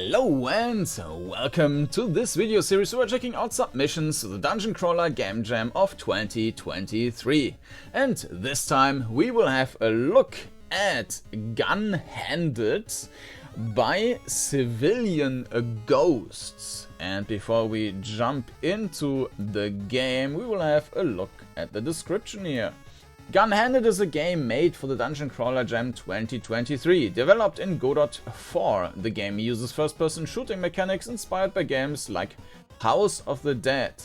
Hello and welcome to this video series where we're checking out submissions to the Dungeoncrawler Gamejam of 2023. And this time we will have a look at GunHanded by CivilianGhost. And before we jump into the game, we will have a look at the description here. GunHanded is a game made for the Dungeoncrawler Jam 2023, developed in Godot 4. The game uses first-person shooting mechanics inspired by games like House of the Dead.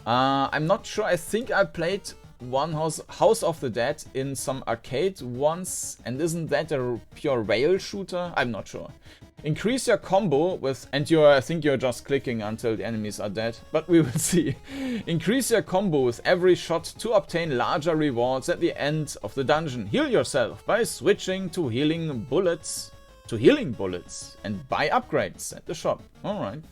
I'm not sure, I think I played one House of the Dead in some arcade once, and isn't that a pure rail shooter? I'm not sure. Increase your combo with, and I think you're just clicking until the enemies are dead, but we will see. Increase your combo with every shot to obtain larger rewards at the end of the dungeon. Heal yourself by switching to healing bullets, and buy upgrades at the shop. Alright.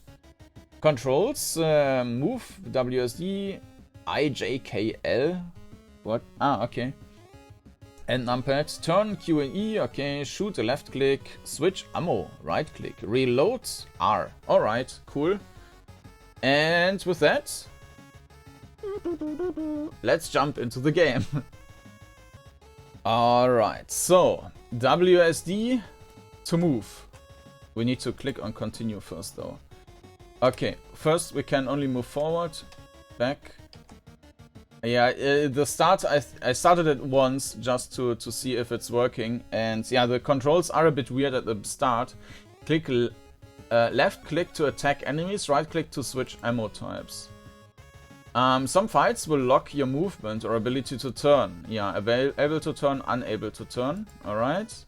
Controls, move, WSD, IJKL. What? Ah, okay. And numpad, turn Q and E, okay, shoot a left click, switch ammo, right click, reload R. Alright, cool. And with that, let's jump into the game. Alright, so WSD to move. We need to click on continue first though. Okay, first we can only move forward, back. Yeah, the start, I started it once just to see if it's working, and yeah, the controls are a bit weird at the start. Click left click to attack enemies, right click to switch ammo types. Some fights will lock your movement or ability to turn. Yeah, able to turn, unable to turn. Alright.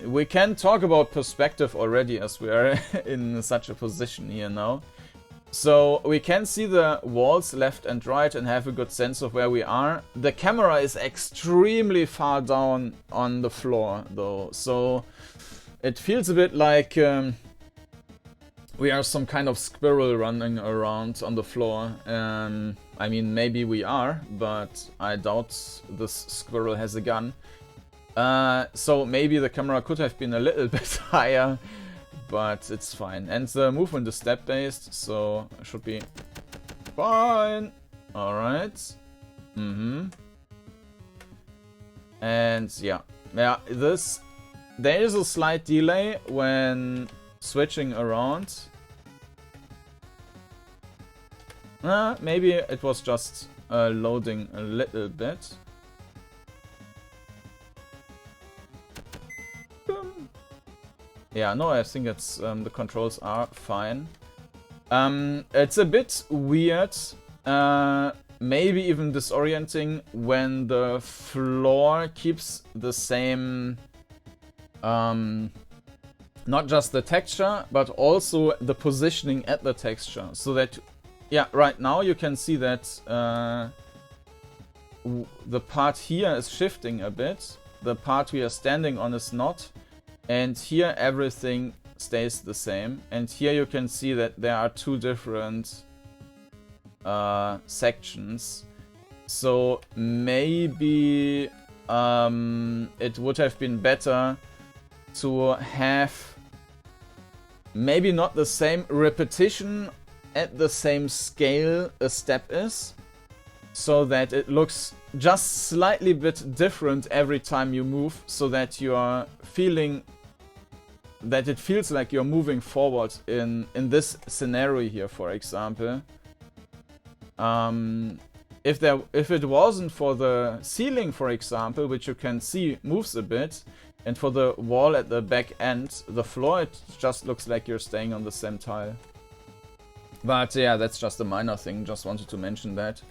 We can talk about perspective already as we are in such a position here now. So we can see the walls left and right and have a good sense of where we are. The camera is extremely far down on the floor though, so it feels a bit like we are some kind of squirrel running around on the floor. I mean, maybe we are, but I doubt this squirrel has a gun. So maybe the camera could have been a little bit higher. But it's fine. And the movement is step-based, so it should be fine. Alright. And yeah. There is a slight delay when switching around. Maybe it was just loading a little bit. Yeah, no, I think it's the controls are fine. It's a bit weird, maybe even disorienting when the floor keeps the same, not just the texture, but also the positioning at the texture. So that, yeah, right now you can see that the part here is shifting a bit. The part we are standing on is not. And here everything stays the same. And here you can see that there are two different sections. So maybe it would have been better to have maybe not the same repetition at the same scale a step is. So that it looks just slightly bit different every time you move. So that you are feeling that it feels like you're moving forward in this scenario here, for example. If it wasn't for the ceiling, for example, which you can see moves a bit, and for the wall at the back end, the floor, it just looks like you're staying on the same tile. But yeah, that's just a minor thing, just wanted to mention that.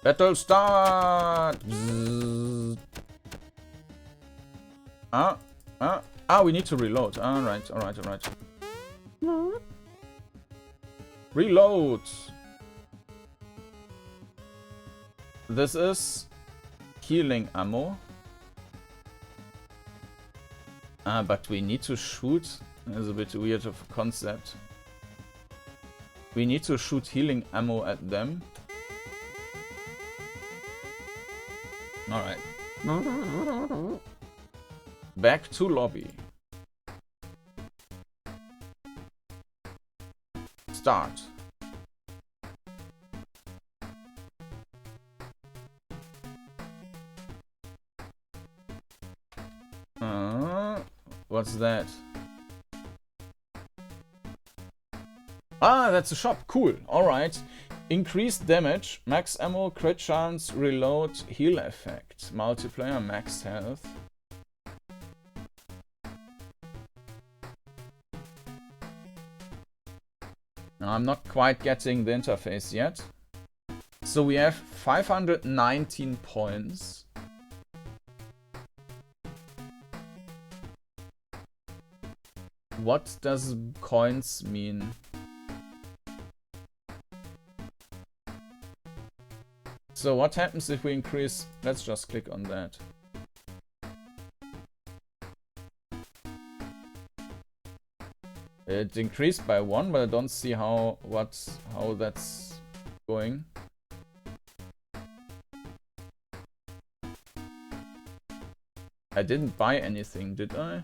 Battle start! We need to reload. Alright. Reload! This is healing ammo. But we need to shoot. It's a bit weird of a concept. We need to shoot healing ammo at them. Alright. Back to lobby. Start. What's that? Ah, that's a shop. Cool. Alright. Increased damage, max ammo, crit chance, reload, heal effect, multiplayer, max health. Now, I'm not quite getting the interface yet. So we have 519 points. What does coins mean? So what happens if we increase... Let's just click on that. It increased by 1, but I don't see how that's going. I didn't buy anything, did I?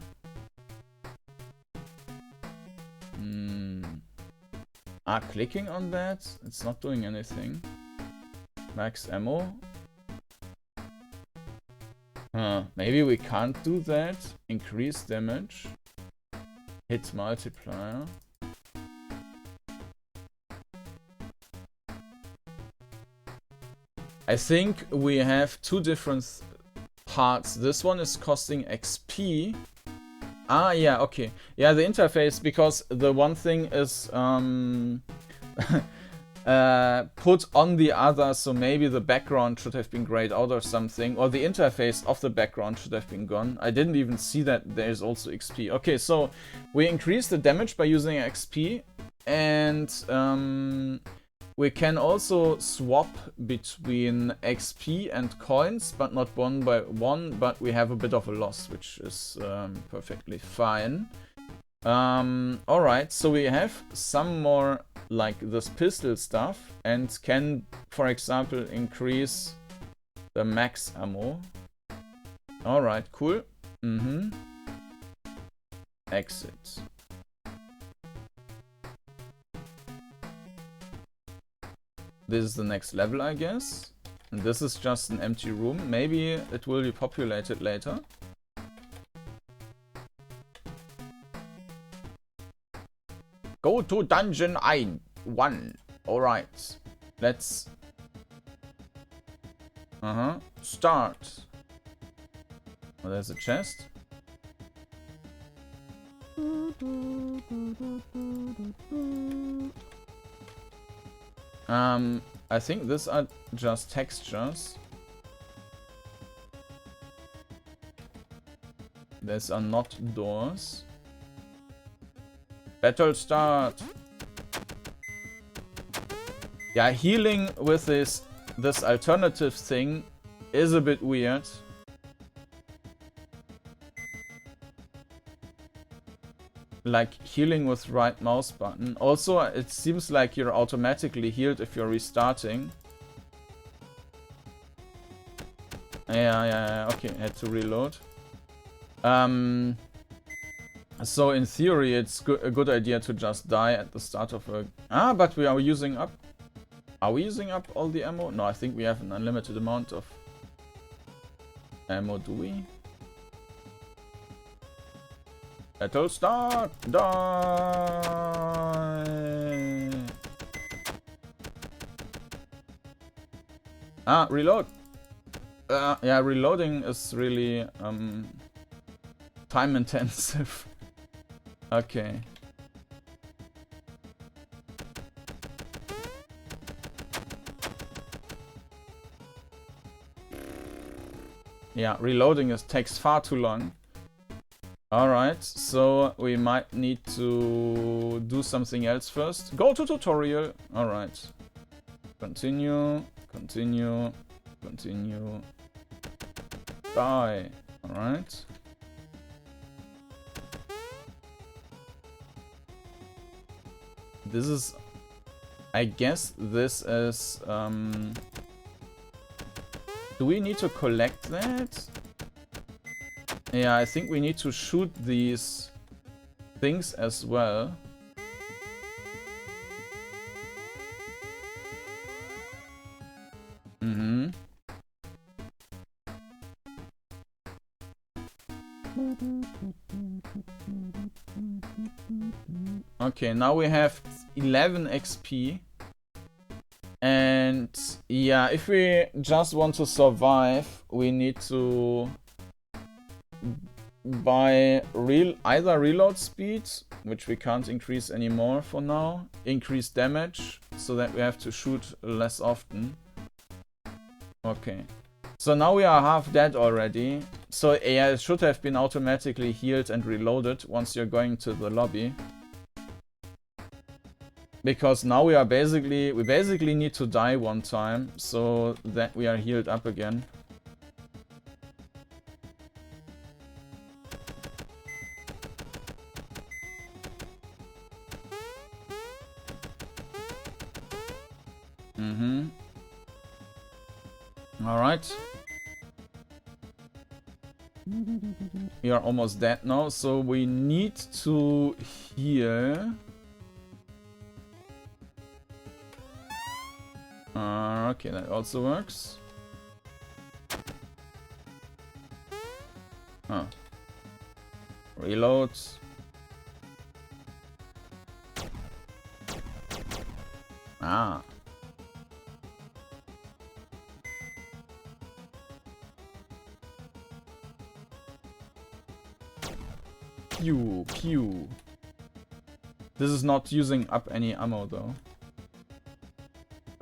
Clicking on that, it's not doing anything. Max ammo. Maybe we can't do that. Increase damage. Hit multiplier. I think we have two different parts. This one is costing XP. Ah, yeah, okay. Yeah, the interface, because the one thing is put on the other, so maybe the background should have been grayed out or something, or the interface of the background should have been gone. I didn't even see that there's also XP. Okay, so we increase the damage by using XP, and we can also swap between XP and coins, but not one by one, but we have a bit of a loss, which is perfectly fine. Alright, so we have some more like this pistol stuff, and can, for example, increase the max ammo. Alright, cool. Exit. This is the next level, I guess. And this is just an empty room. Maybe it will be populated later. Go to dungeon 1. Alright. Let's... Start. Oh, there's a chest. I think these are just textures. These are not doors. Battle start. Yeah, healing with this alternative thing is a bit weird. Like healing with right mouse button. Also, it seems like you're automatically healed if you're restarting. Yeah, okay, had to reload. So in theory, it's a good idea to just die at the start of a... Ah, but we are using up... Are we using up all the ammo? No, I think we have an unlimited amount of ammo, do we? Battle start! Die! Ah, reload! Yeah, reloading is really time intensive. Okay. Yeah, reloading takes far too long. Alright, so we might need to do something else first. Go to tutorial. Alright. Continue, continue, continue. Die. Alright. This is... I guess this is... Do we need to collect that? Yeah, I think we need to shoot these things as well. Mm-hmm. Okay, now we have 11 XP. And yeah, if we just want to survive, we need to buy either reload speed, which we can't increase anymore for now, increase damage, so that we have to shoot less often. Okay. So now we are half dead already. So yeah, it should have been automatically healed and reloaded once you're going to the lobby. Because now we basically need to die one time so that we are healed up again. Mm-hmm. Alright. We are almost dead now, so we need to heal. Okay, that also works. Oh. Reload. Ah. Pew, pew. This is not using up any ammo though.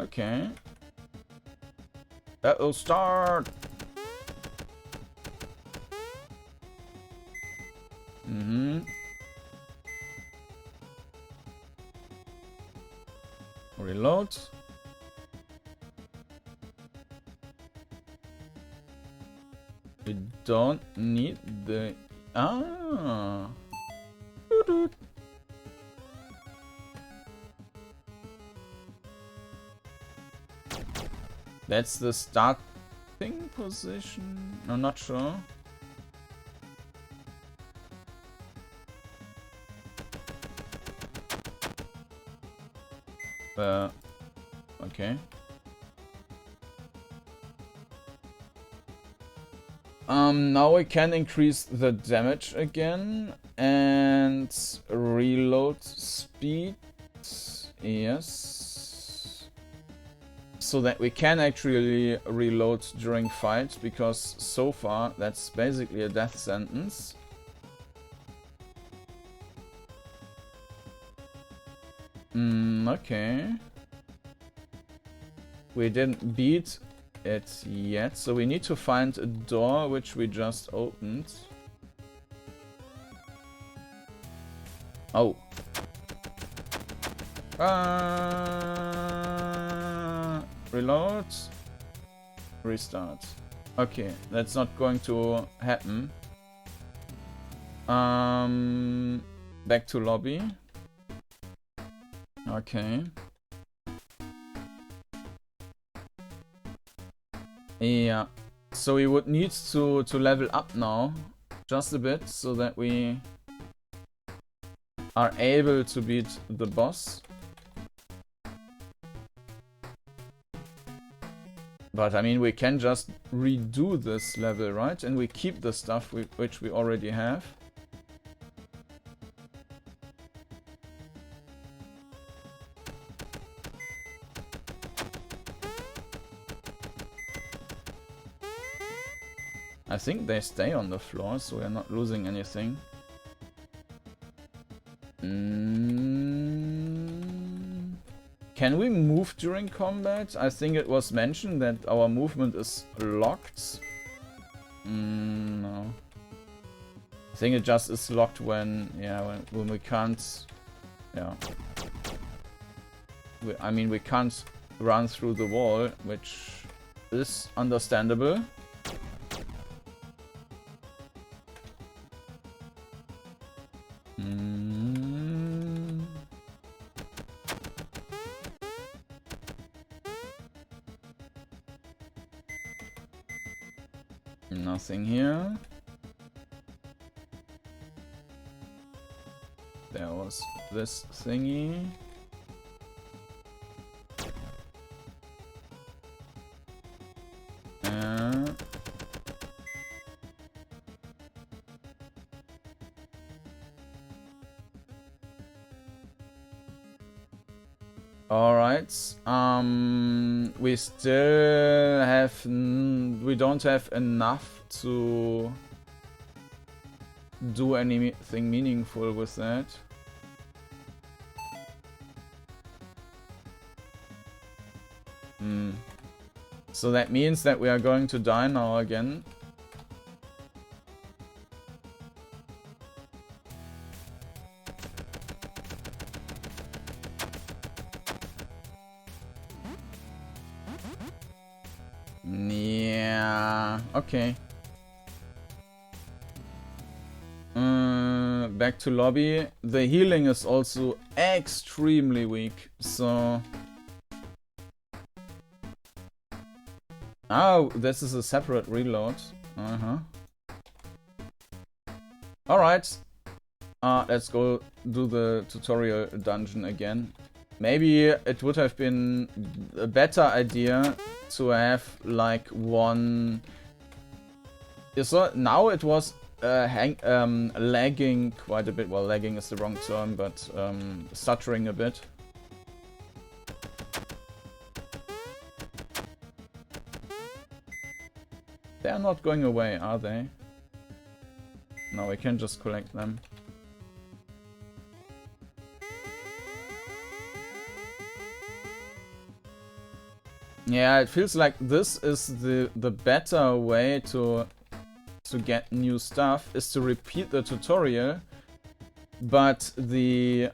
Okay. That will start. Mm-hmm. Reload. We don't need the... Ah. That's the starting position? I'm not sure. Okay. Now we can increase the damage again and reload speed. Yes. So that we can actually reload during fights, because so far that's basically a death sentence. Okay. We didn't beat it yet, so we need to find a door which we just opened. Oh. Reload. Restart. Okay, that's not going to happen. Back to lobby. Okay. Yeah. So we would need to level up now, just a bit, so that we are able to beat the boss. But I mean, we can just redo this level, right? And we keep the stuff which we already have. I think they stay on the floor, so we're not losing anything. Can we move during combat? I think it was mentioned that our movement is locked. No. I think it just is locked when, yeah, when we can't, yeah. I mean, we can't run through the wall, which is understandable. Nothing here. was this thingy. Alright, we still have, we don't have enough to do anything meaningful with that. So that means that we are going to die now again. Yeah, okay. Back to lobby. The healing is also extremely weak, so... Oh, this is a separate reload. Alright. Let's go do the tutorial dungeon again. Maybe it would have been a better idea to have like one... So now it was lagging quite a bit. Well, lagging is the wrong term, but stuttering a bit. They are not going away, are they? No, we can just collect them. Yeah, it feels like this is the better way to get new stuff, is to repeat the tutorial, but the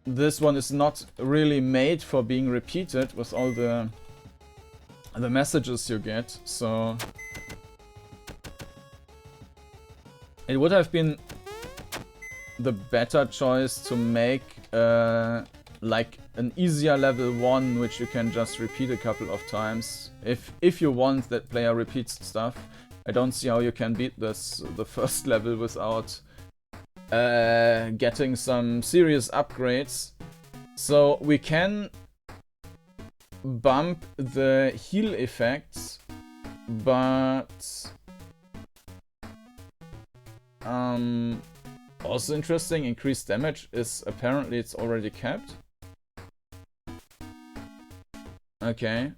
this one is not really made for being repeated with all the messages you get, so it would have been the better choice to make like an easier level 1, which you can just repeat a couple of times if you want that player repeats stuff. I don't see how you can beat this the first level without getting some serious upgrades. So we can bump the heal effects, but also interesting, increased damage is apparently it's already capped. Okay.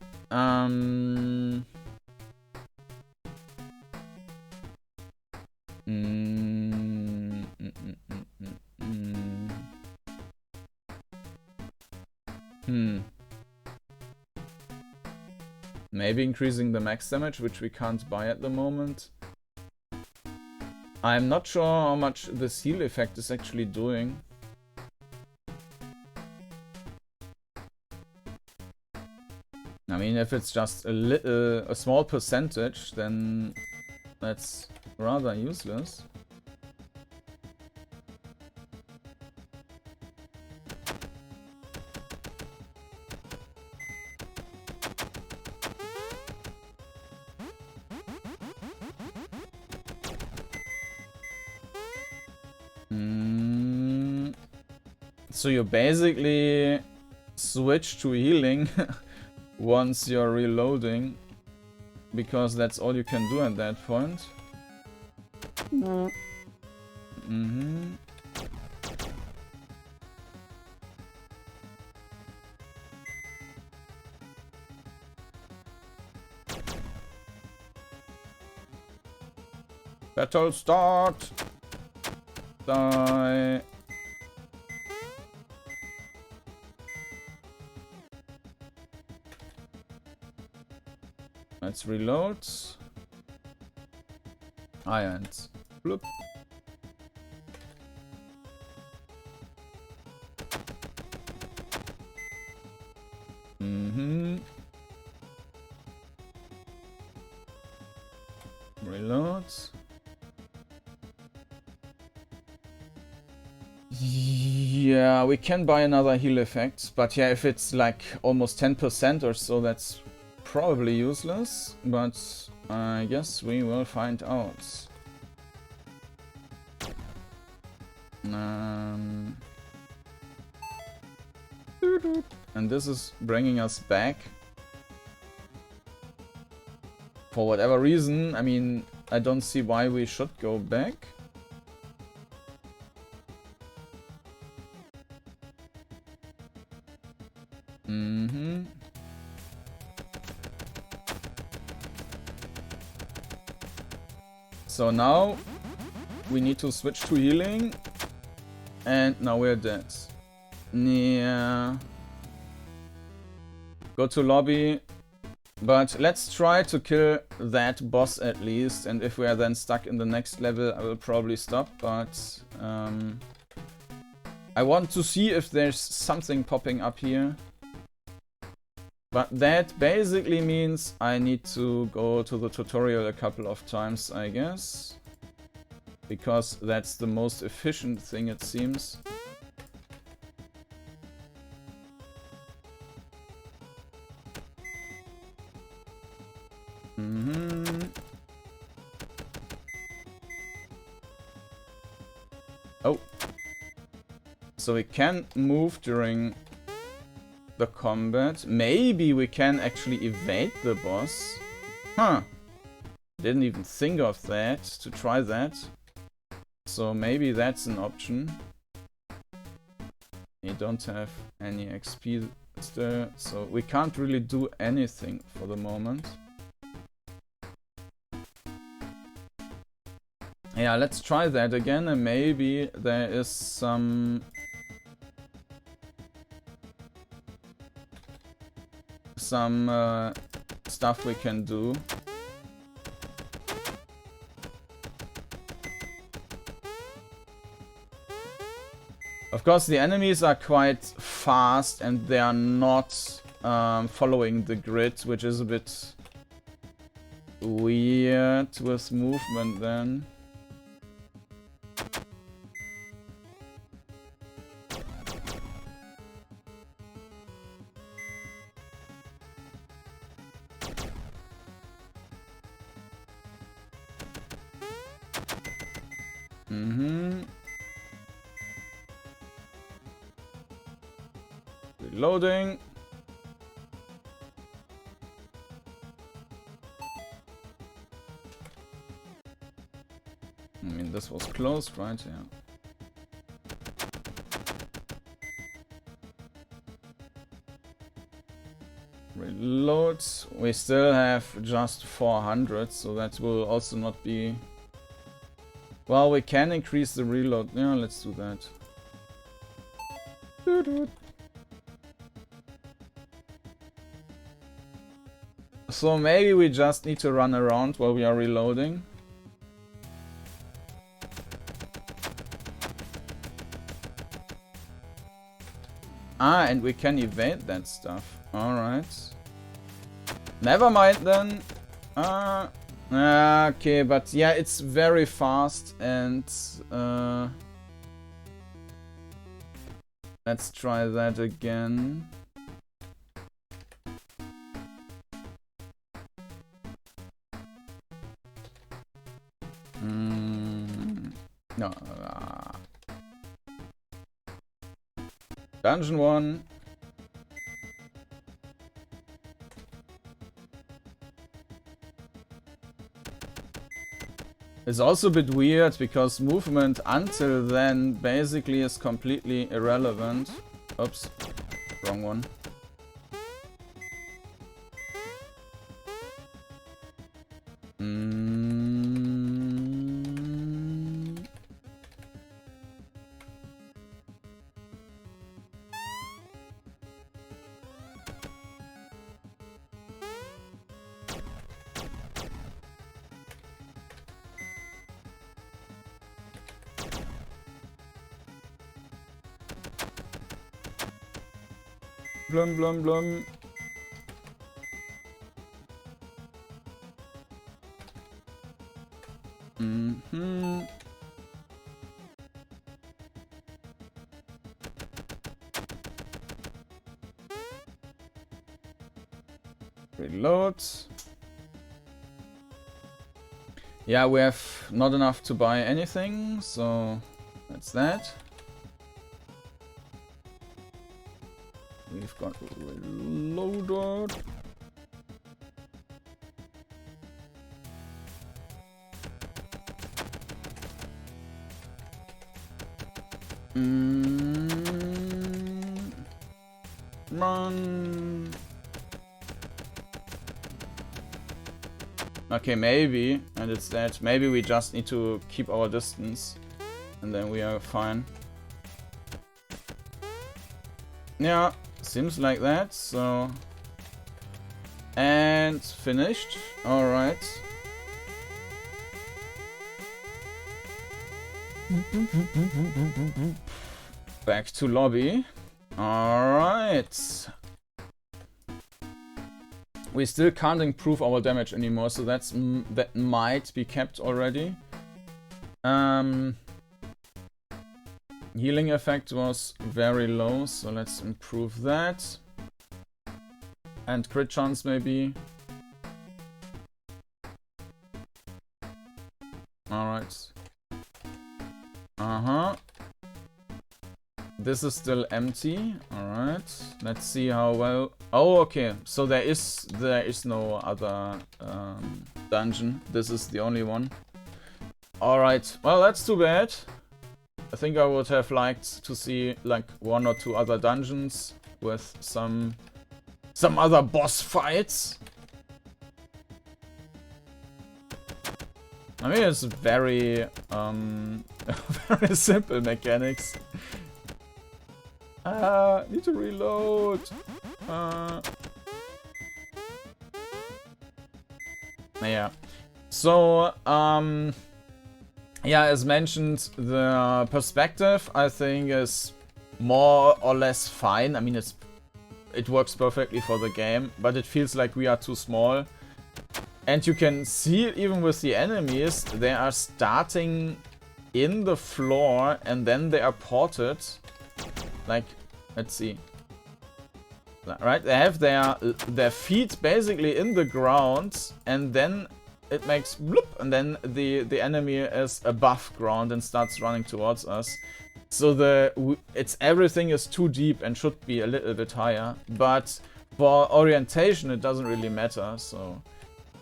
Maybe increasing the max damage, which we can't buy at the moment. I'm not sure how much this heal effect is actually doing. I mean, if it's just a small percentage, then that's rather useless. So you basically switch to healing once you're reloading, because that's all you can do at that point. Battle start! Die! Let's reload. Irons. Bloop. Reload. Yeah, we can buy another heal effect, but yeah, if it's like almost 10% or so, that's probably useless, but I guess we will find out. And this is bringing us back. For whatever reason, I mean, I don't see why we should go back. So now we need to switch to healing. And now we're dead. Yeah. Go to lobby. But let's try to kill that boss at least. And if we are then stuck in the next level, I will probably stop. But I want to see if there's something popping up here. But that basically means I need to go to the tutorial a couple of times, I guess. Because that's the most efficient thing, it seems. Oh. So we can move during the combat. Maybe we can actually evade the boss. Huh. Didn't even think of that, to try that. So maybe that's an option. You don't have any XP still, so we can't really do anything for the moment. Yeah, let's try that again, and maybe there is some stuff we can do. Of course, the enemies are quite fast and they are not following the grid, which is a bit weird with movement then. Reloading. I mean, this was closed, right? Yeah. Reload. We still have just 400, so that will also not be... Well, we can increase the reload. Yeah, let's do that. So maybe we just need to run around while we are reloading. Ah, and we can evade that stuff. Alright. Never mind then. Okay, but yeah, it's very fast and... let's try that again. No. Dungeon 1. It's also a bit weird because movement until then basically is completely irrelevant. Oops, wrong one. Blum blum blum. Reload. Yeah, we have not enough to buy anything, so That's that. We've got reloaded. Run. Okay, maybe, and it's that. Maybe we just need to keep our distance, and then we are fine. Yeah, seems like that, so... And finished. Alright. Back to lobby. Alright. We still can't improve our damage anymore, so that might be kept already. Healing effect was very low, so let's improve that. And crit chance maybe. Alright. This is still empty. Alright. Let's see how well... Oh, okay. So there is no other dungeon. This is the only one. Alright. Well, that's too bad. I think I would have liked to see like 1 or 2 other dungeons with some other boss fights. I mean, it's very very simple mechanics. Need to reload. Yeah. So, yeah, as mentioned, the perspective, I think, is more or less fine. I mean, it works perfectly for the game, but it feels like we are too small. And you can see it even with the enemies. They are starting in the floor, and then they are ported. Like, let's see. Right, they have their feet basically in the ground, and then it makes bloop, and then the enemy is above ground and starts running towards us. So everything is too deep and should be a little bit higher, but for orientation it doesn't really matter. So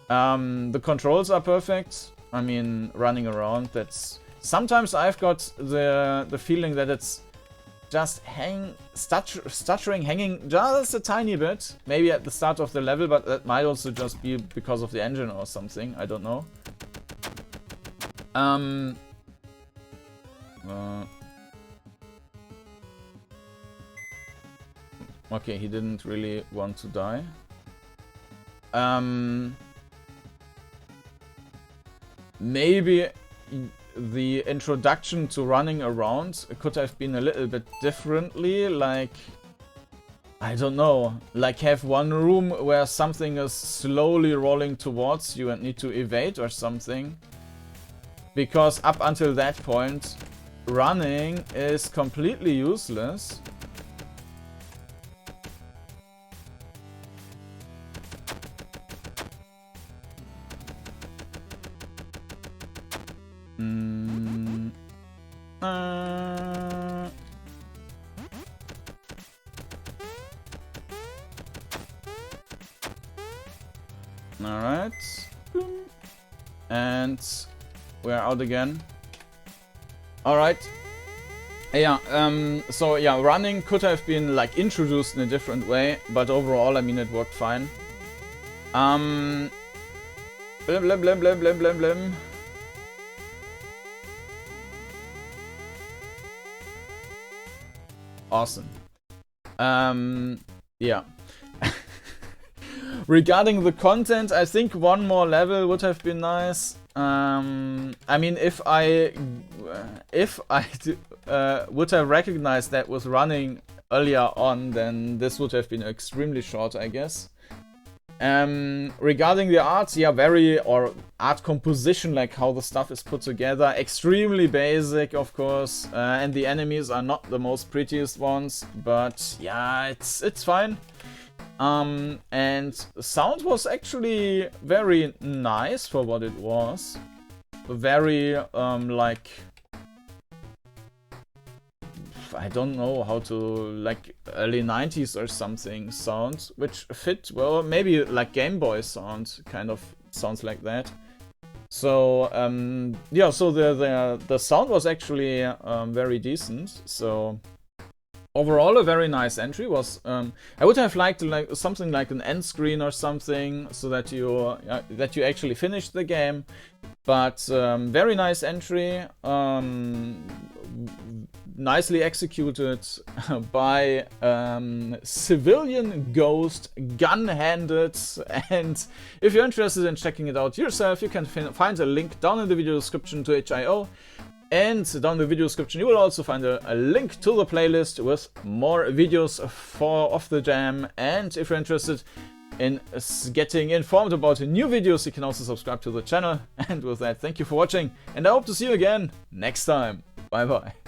the controls are perfect. I mean, running around, that's sometimes I've got the feeling that it's just stuttering, hanging just a tiny bit, maybe at the start of the level, but that might also just be because of the engine or something, I don't know. Okay, he didn't really want to die. Maybe the introduction to running around could have been a little bit differently, like, I don't know, like have one room where something is slowly rolling towards you and need to evade or something. Because up until that point, running is completely useless. Alright. And we're out again. Alright. Yeah, so yeah, running could have been like introduced in a different way, but overall, I mean, it worked fine. Blim blim blim blim blim blim blim. Awesome. Yeah. Regarding the content, I think one more level would have been nice. I mean, if I would have recognized that with running earlier on, then this would have been extremely short, I guess. Regarding the art, yeah, or art composition, like how the stuff is put together, extremely basic, of course, and the enemies are not the most prettiest ones, but yeah, it's fine. And sound was actually very nice for what it was. Very, like, I don't know how to, like early 90s or something sound, which fit, well, maybe like Game Boy sound, kind of sounds like that. So, yeah, so the sound was actually very decent, so overall a very nice entry. Was I would have liked like something like an end screen or something, so that you actually finished the game. But very nice entry, nicely executed by CivilianGhost, GunHanded. And if you're interested in checking it out yourself, you can find a link down in the video description to itch.io. And down in the video description you will also find a link to the playlist with more videos of the jam. And if you're interested in getting informed about new videos, you can also subscribe to the channel. And with that, thank you for watching, and I hope to see you again next time. Bye bye.